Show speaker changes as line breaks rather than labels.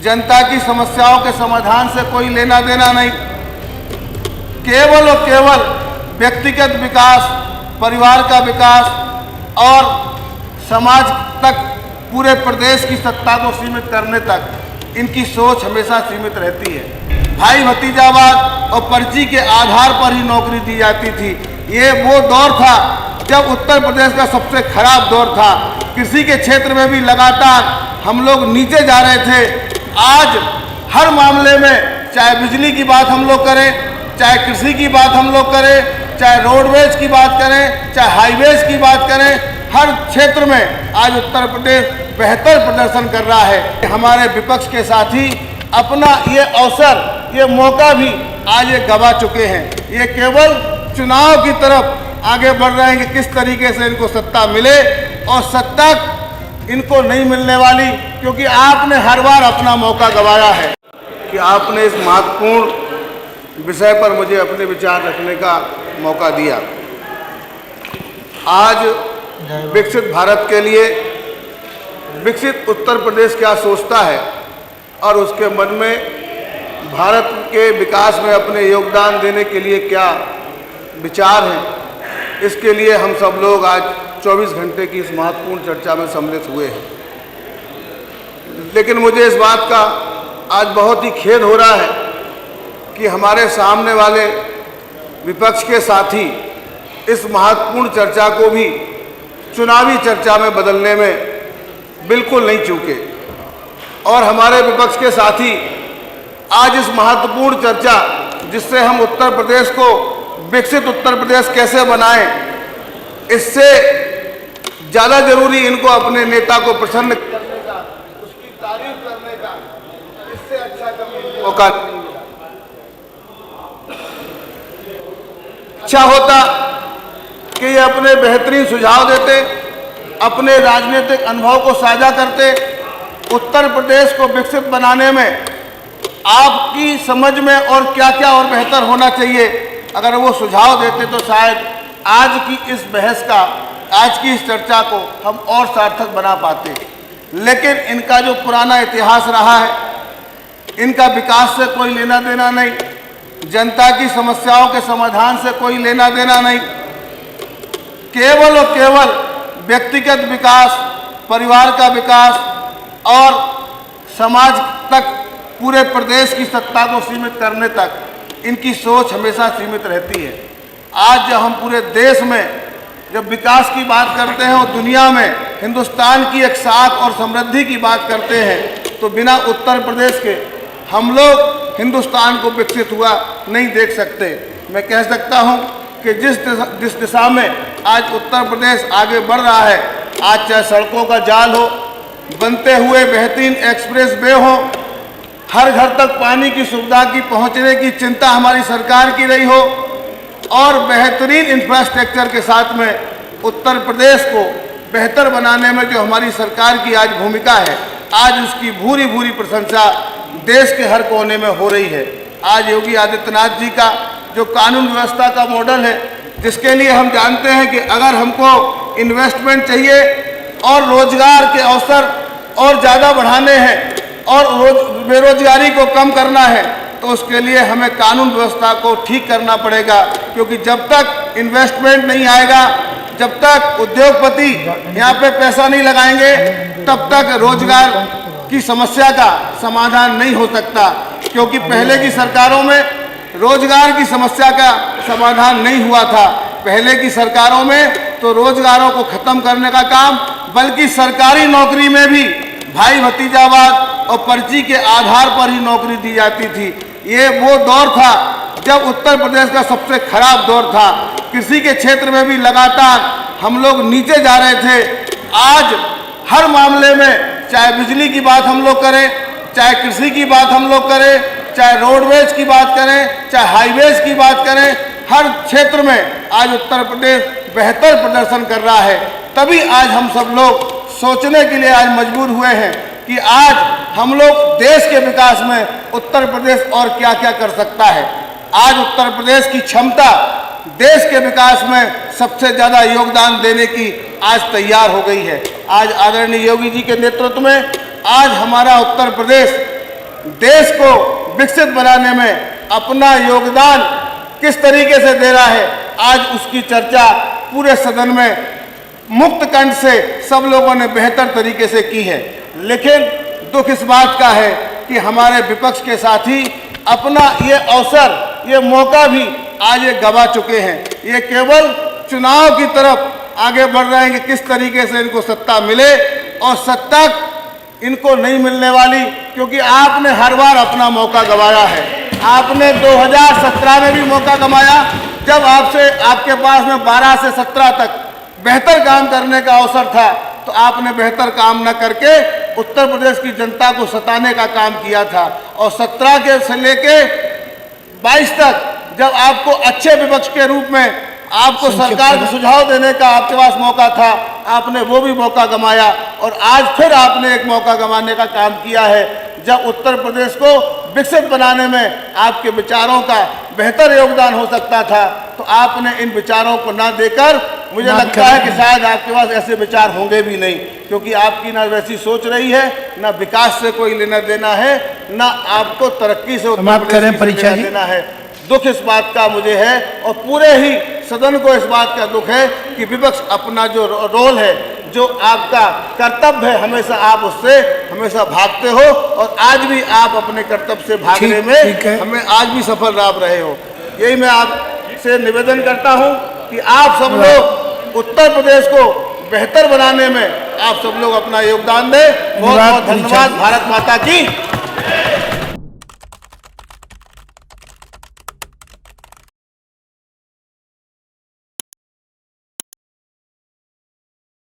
जनता की समस्याओं के समाधान से कोई लेना देना नहीं। केवल और केवल व्यक्तिगत विकास, परिवार का विकास और समाज तक, पूरे प्रदेश की सत्ता को सीमित करने तक इनकी सोच हमेशा सीमित रहती है। भाई भतीजावाद और पर्ची के आधार पर ही नौकरी दी जाती थी। ये वो दौर था जब उत्तर प्रदेश का सबसे खराब दौर था। कृषि के क्षेत्र में भी लगातार हम लोग नीचे जा रहे थे। आज हर मामले में, चाहे बिजली की बात हम लोग करें, चाहे कृषि की बात हम लोग करें, चाहे रोडवेज की बात करें, चाहे हाईवेज की बात करें, हर क्षेत्र में आज उत्तर प्रदेश बेहतर प्रदर्शन कर रहा है। हमारे विपक्ष के साथी अपना ये अवसर, ये मौका भी आज ये गवा चुके हैं। ये केवल चुनाव की तरफ आगे बढ़ रहे हैं कि किस तरीके से इनको सत्ता मिले, और सत्ता इनको नहीं मिलने वाली, क्योंकि आपने हर बार अपना मौका गंवाया है। कि आपने इस महत्वपूर्ण विषय पर मुझे अपने विचार रखने का मौका दिया। आज विकसित भारत के लिए विकसित उत्तर प्रदेश क्या सोचता है और उसके मन में भारत के विकास में अपने योगदान देने के लिए क्या विचार हैं, इसके लिए हम सब लोग आज 24 घंटे की इस महत्वपूर्ण चर्चा में सम्मिलित हुए हैं। लेकिन मुझे इस बात का आज बहुत ही खेद हो रहा है कि हमारे सामने वाले विपक्ष के साथी इस महत्वपूर्ण चर्चा को भी चुनावी चर्चा में बदलने में बिल्कुल नहीं चूके, और हमारे विपक्ष के साथी आज इस महत्वपूर्ण चर्चा, जिससे हम उत्तर प्रदेश को विकसित उत्तर प्रदेश कैसे बनाएं, इससे ज़्यादा जरूरी इनको अपने नेता को प्रसन्न करने का, उसकी तारीफ करने का, इससे अच्छा कभी मौका नहीं मिला। अच्छा होता कि ये अपने बेहतरीन सुझाव देते, अपने राजनीतिक अनुभव को साझा करते। उत्तर प्रदेश को विकसित बनाने में आपकी समझ में और क्या क्या और बेहतर होना चाहिए, अगर वो सुझाव देते तो शायद आज की इस बहस का, आज की इस चर्चा को हम और सार्थक बना पाते। लेकिन इनका जो पुराना इतिहास रहा है, इनका विकास से कोई लेना देना नहीं, जनता की समस्याओं के समाधान से कोई लेना देना नहीं। केवल और केवल व्यक्तिगत विकास, परिवार का विकास और समाज तक, पूरे प्रदेश की सत्ता को सीमित करने तक इनकी सोच हमेशा सीमित रहती है। आज जब हम पूरे देश में जब विकास की बात करते हैं और दुनिया में हिंदुस्तान की एक साख और समृद्धि की बात करते हैं, तो बिना उत्तर प्रदेश के हम लोग हिंदुस्तान को विकसित हुआ नहीं देख सकते। मैं कह सकता हूं कि जिस दिशा में आज उत्तर प्रदेश आगे बढ़ रहा है, आज चाहे सड़कों का जाल हो, बनते हुए बेहतरीन एक्सप्रेस वे हो, हर घर तक पानी की सुविधा की पहुंचने की चिंता हमारी सरकार की रही हो, और बेहतरीन इंफ्रास्ट्रक्चर के साथ में उत्तर प्रदेश को बेहतर बनाने में जो हमारी सरकार की आज भूमिका है, आज उसकी भूरी भूरी प्रशंसा देश के हर कोने में हो रही है। आज योगी आदित्यनाथ जी का जो कानून व्यवस्था का मॉडल है, जिसके लिए हम जानते हैं कि अगर हमको इन्वेस्टमेंट चाहिए और रोजगार के अवसर और ज़्यादा बढ़ाने हैं और बेरोजगारी को कम करना है, तो उसके लिए हमें कानून व्यवस्था को ठीक करना पड़ेगा। क्योंकि जब तक इन्वेस्टमेंट नहीं आएगा, जब तक उद्योगपति यहाँ पे पैसा नहीं लगाएंगे, तब तक रोजगार की समस्या का समाधान नहीं हो सकता। क्योंकि पहले की सरकारों में रोजगार की समस्या का समाधान नहीं हुआ था। पहले की सरकारों में तो रोजगारों को खत्म करने का काम, बल्कि सरकारी नौकरी में भी भाई भतीजावाद और पर्ची के आधार पर ही नौकरी दी जाती थी। ये वो दौर था जब उत्तर प्रदेश का सबसे खराब दौर था। कृषि के क्षेत्र में भी लगातार हम लोग नीचे जा रहे थे। आज हर मामले में, चाहे बिजली की बात हम लोग करें, चाहे कृषि की बात हम लोग करें, चाहे रोडवेज की बात करें, चाहे हाईवेज की बात करें, हर क्षेत्र में आज उत्तर प्रदेश बेहतर प्रदर्शन कर रहा है। तभी आज हम सब लोग सोचने के लिए आज मजबूर हुए हैं कि आज हम लोग देश के विकास में उत्तर प्रदेश और क्या क्या कर सकता है। आज उत्तर प्रदेश की क्षमता देश के विकास में सबसे ज़्यादा योगदान देने की आज तैयार हो गई है। आज आदरणीय योगी जी के नेतृत्व में आज हमारा उत्तर प्रदेश देश को विकसित बनाने में अपना योगदान किस तरीके से दे रहा है, आज उसकी चर्चा पूरे सदन में मुक्त कंठ से सब लोगों ने बेहतर तरीके से की है। लेकिन दुख इस बात का है कि हमारे विपक्ष के साथी अपना ये अवसर, ये मौका भी आज ये गवा चुके हैं। ये केवल चुनाव की तरफ आगे बढ़ रहे हैं कि किस तरीके से इनको सत्ता मिले, और सत्ता इनको नहीं मिलने वाली, क्योंकि आपने हर बार अपना मौका गंवाया है। आपने 2017 में भी मौका गंवाया, जब आपके पास में 12 से 17 तक बेहतर काम करने का अवसर था, तो आपने बेहतर काम न करके उत्तर प्रदेश की जनता को सताने का काम किया था। और 17 के से लेके 22 तक जब आपको अच्छे विपक्ष के रूप में आपको सरकार को सुझाव देने का आपके पास मौका था, आपने वो भी मौका गंवाया। और आज फिर आपने एक मौका गंवाने का काम किया है, जब उत्तर प्रदेश को विकसित बनाने में आपके विचारों का बेहतर योगदान हो सकता था, तो आपने इन विचारों को ना देकर, मुझे लगता है कि शायद आपके पास ऐसे विचार होंगे भी नहीं, क्योंकि आपकी ना वैसी सोच रही है, ना विकास से कोई लेना देना है, ना आपको तरक्की से उत्तर प्रदेश से लेना देना है। दुख इस बात का मुझे है, और पूरे ही सदन को इस बात का दुख है कि विपक्ष अपना जो रोल है, जो आपका कर्तव्य है, हमेशा आप उससे हमेशा भागते हो, और आज भी आप अपने कर्तव्य से भागने में हमें आज भी सफल रहे हो। यही मैं आपसे निवेदन करता हूं कि आप सब लोग उत्तर प्रदेश को बेहतर बनाने में आप सब लोग अपना योगदान दें। बहुत बहुत धन्यवाद। भारत माता की